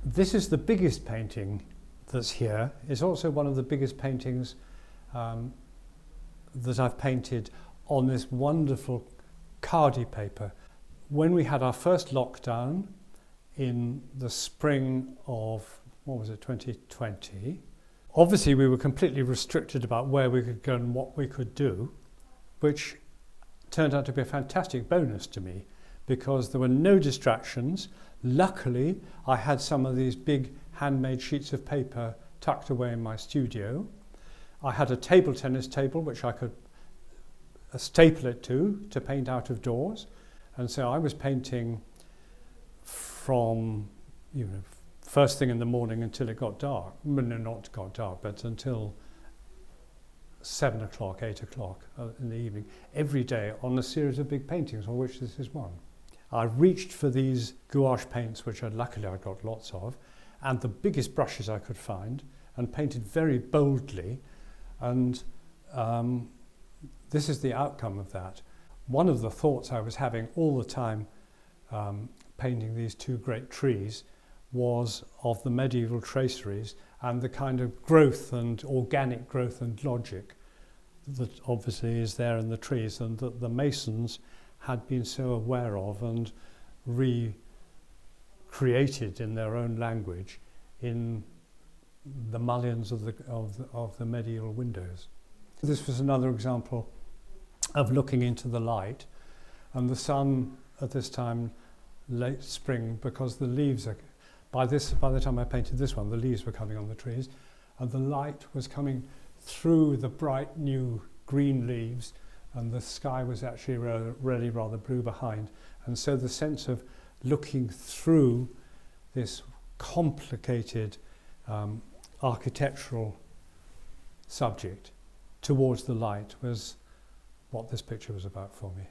This is the biggest painting that's here. It's also one of the biggest paintings that I've painted on this wonderful Khadi paper. When we had our first lockdown in the spring of, 2020, obviously we were completely restricted about where we could go and what we could do, which turned out to be a fantastic bonus to me because there were no distractions. Luckily, I had some of these big handmade sheets of paper tucked away in my studio. I had a table tennis table which I could staple it to paint out of doors. And so I was painting from, first thing in the morning until it got dark. Well, no, not got dark, but until 7 o'clock, 8 o'clock in the evening, every day on a series of big paintings, of which this is one. I reached for these gouache paints, which luckily I got lots of, and the biggest brushes I could find, and painted very boldly. And this is the outcome of that. One of the thoughts I was having all the time painting these two great trees was of the medieval traceries and the kind of growth and organic growth and logic that obviously is there in the trees, and that the masons had been so aware of and recreated in their own language in the mullions of the medieval windows. This was another example of looking into the light, and the sun at this time, late spring, because the leaves are, by the time I painted this one, the leaves were coming on the trees, and the light was coming through the bright new green leaves, and the sky was actually really rather blue behind. And so the sense of looking through this complicated architectural subject towards the light was what this picture was about for me.